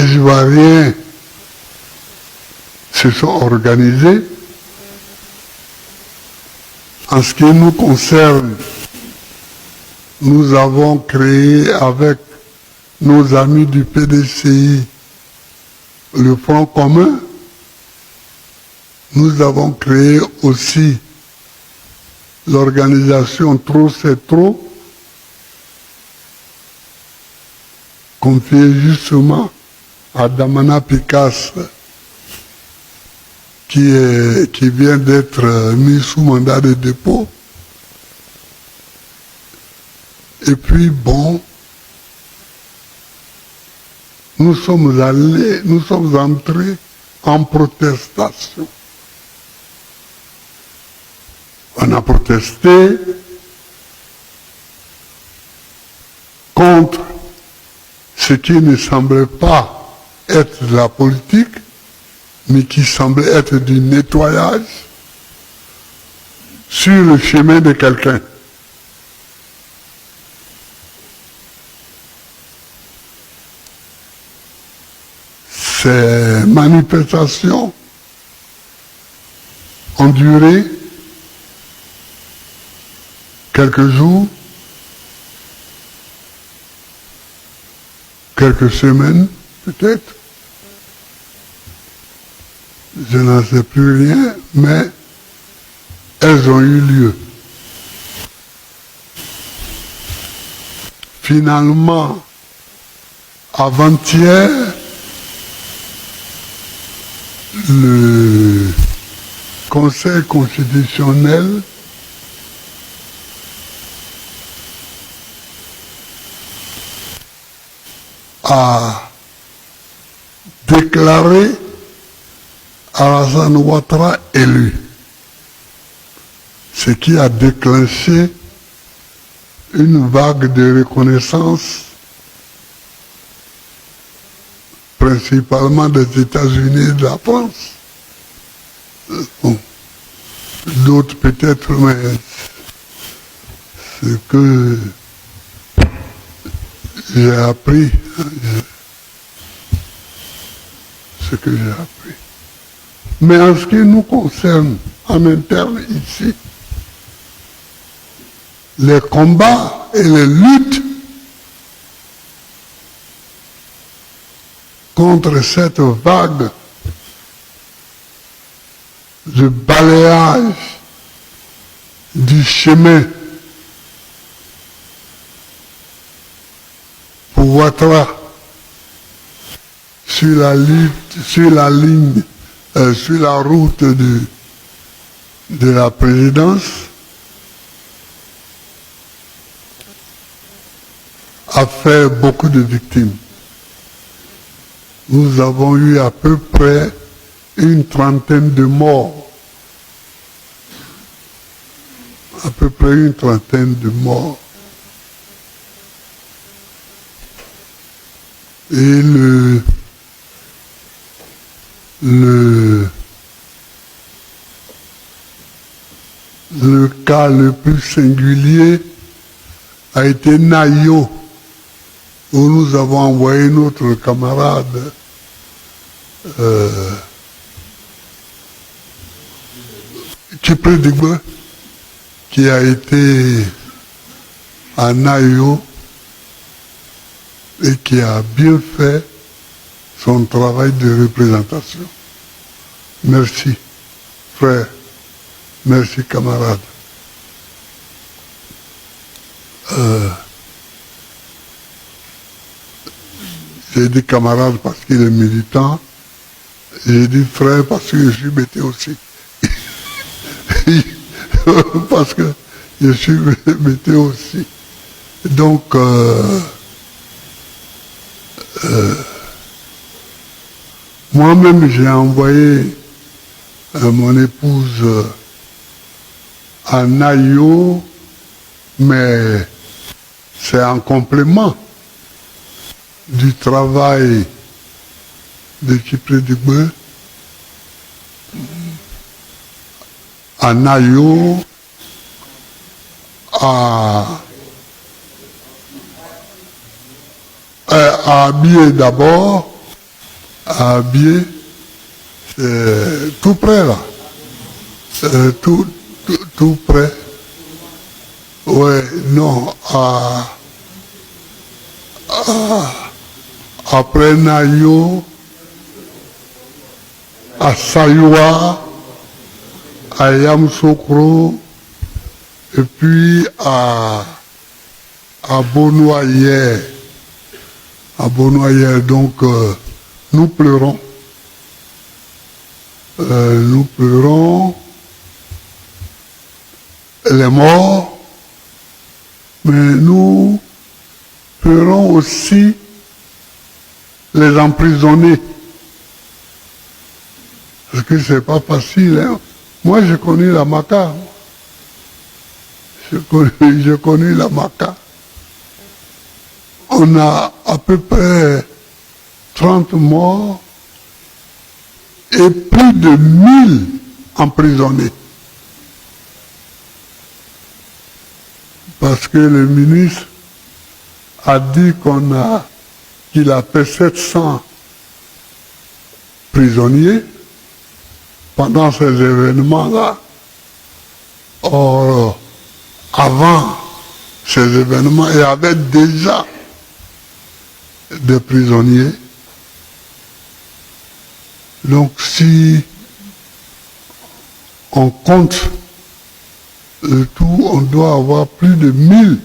les Ivoiriens se sont organisés. En ce qui nous concerne, nous avons créé avec nos amis du PDCI le Front commun. Nous avons créé aussi l'organisation Trop c'est trop, confiée justement à Damana Picasse, qui vient d'être mis sous mandat de dépôt. Et puis bon, nous sommes entrés en protestation. On a protesté contre ce qui ne semblait pas être de la politique, mais qui semblait être du nettoyage sur le chemin de quelqu'un. Ces manifestations ont duré quelques jours, quelques semaines peut-être. Je n'en sais plus rien, mais elles ont eu lieu. Finalement, avant-hier, le Conseil constitutionnel a déclaré Alassane Ouattara élu, ce qui a déclenché une vague de reconnaissance, principalement des États-Unis et de la France. Bon, d'autres peut-être, mais ce que j'ai appris, ce que j'ai appris. Mais en ce qui nous concerne, en interne ici, les combats et les luttes contre cette vague de balayage du chemin pour Ouattara sur la route de la présidence a fait beaucoup de victimes. Nous avons eu à peu près une trentaine de morts. À peu près une trentaine de morts. Et le cas le plus singulier a été Nayo, où nous avons envoyé notre camarade Tchipré Digbe, qui a été à Nayo et qui a bien fait son travail de représentation. Merci, frère. Merci, camarade. J'ai dit camarade parce qu'il est militant. J'ai dit frère parce que je suis bêté aussi. Parce que je suis bêté aussi. Donc, moi-même, j'ai envoyé mon épouse à Nayo, mais c'est en complément du travail de Tchipré Digbe à Nayo, à Abiye d'abord, à Bié, c'est tout près là. Tout près. Ouais, non, après Nayo, à Sayua, à Yamoussoukro, et puis à Bonoyer. À Bonoyer, donc nous pleurons. Nous pleurons les morts, mais nous pleurons aussi les emprisonnés. Parce que c'est pas facile. Hein? Moi, j'ai connu la Maca. J'ai connu la Maca. On a à peu près 30 morts et plus de 1000 emprisonnés. Parce que le ministre a dit qu'il a fait 700 prisonniers pendant ces événements-là. Or, avant ces événements, il y avait déjà des prisonniers. Donc, si on compte le tout, on doit avoir plus de 1000.